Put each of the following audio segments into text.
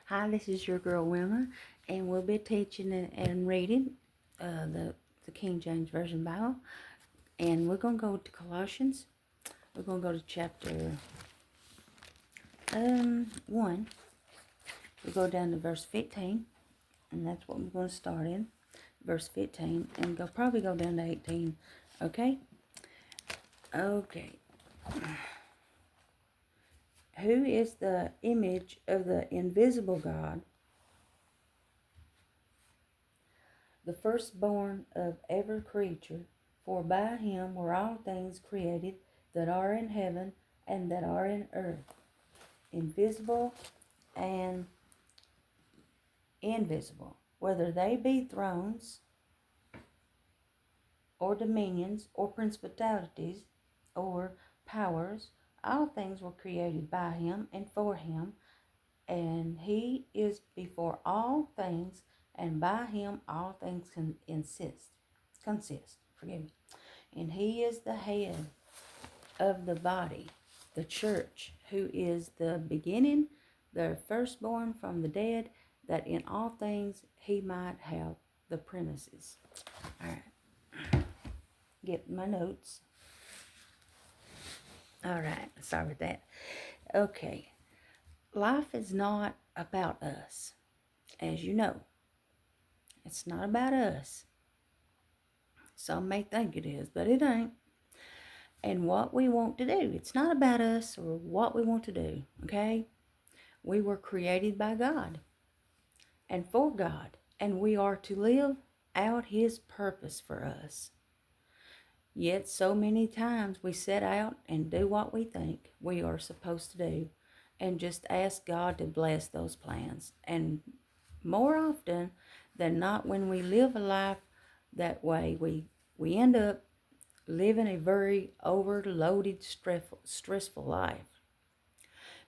Hi, this is your girl Wilma, and we'll be teaching and reading the King James Version Bible. And we're going to go to Colossians. We're going to go to chapter 1. We'll go down to verse 15, and that's what we're going to start in. Verse 15, and probably go down to 18. Okay? Okay. Who is the image of the invisible God, the firstborn of every creature? For by him were all things created that are in heaven and that are in earth, invisible and invisible, whether they be thrones or dominions or principalities or powers. All things were created by him and for him, and he is before all things, and by him all things consist. Forgive me. And he is the head of the body, the church, who is the beginning, the firstborn from the dead, that in all things he might have the premises. All right. Get my notes. All right. Sorry about that. Okay. Life is not about us, as you know. It's not about us. Some may think it is, but it ain't. And what we want to do. It's not about us or what we want to do, okay? We were created by God and for God, and we are to live out his purpose for us. Yet so many times we set out and do what we think we are supposed to do and just ask God to bless those plans. And more often than not, when we live a life that way, we end up living a very overloaded, stressful life.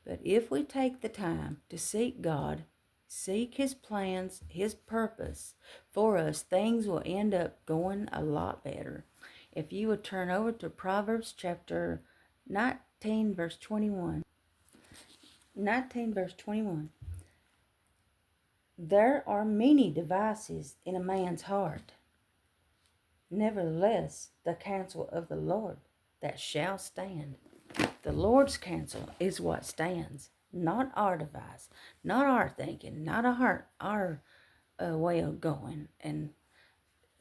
But if we take the time to seek God, seek his plans, his purpose for us, things will end up going a lot better. If you would turn over to Proverbs chapter 19, verse 21. 19, verse 21. There are many devices in a man's heart. Nevertheless, the counsel of the Lord that shall stand. The Lord's counsel is what stands, not our device, not our thinking, not our way of going. And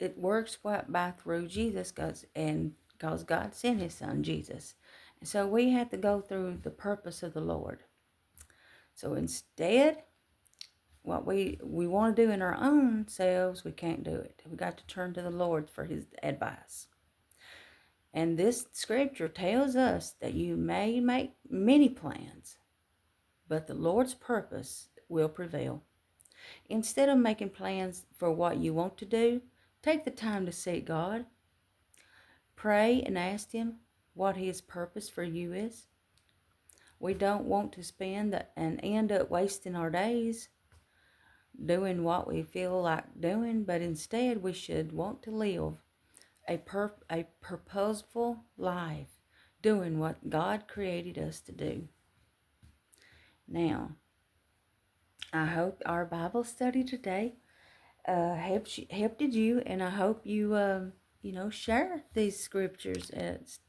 it works by through Jesus, because God sent his son Jesus. And so we have to go through the purpose of the Lord. So instead, what we want to do in our own selves, we can't do it. We got to turn to the Lord for his advice. And this scripture tells us that you may make many plans, but the Lord's purpose will prevail. Instead of making plans for what you want to do, take the time to seek God. Pray and ask him what his purpose for you is. We don't want to spend and end up wasting our days doing what we feel like doing, but instead we should want to live a purposeful life, doing what God created us to do. Now, I hope our Bible study today helped you, and I hope you share these scriptures,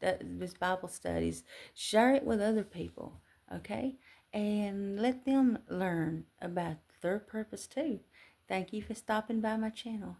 these Bible studies. Share it with other people, okay? And let them learn about their purpose too. Thank you for stopping by my channel.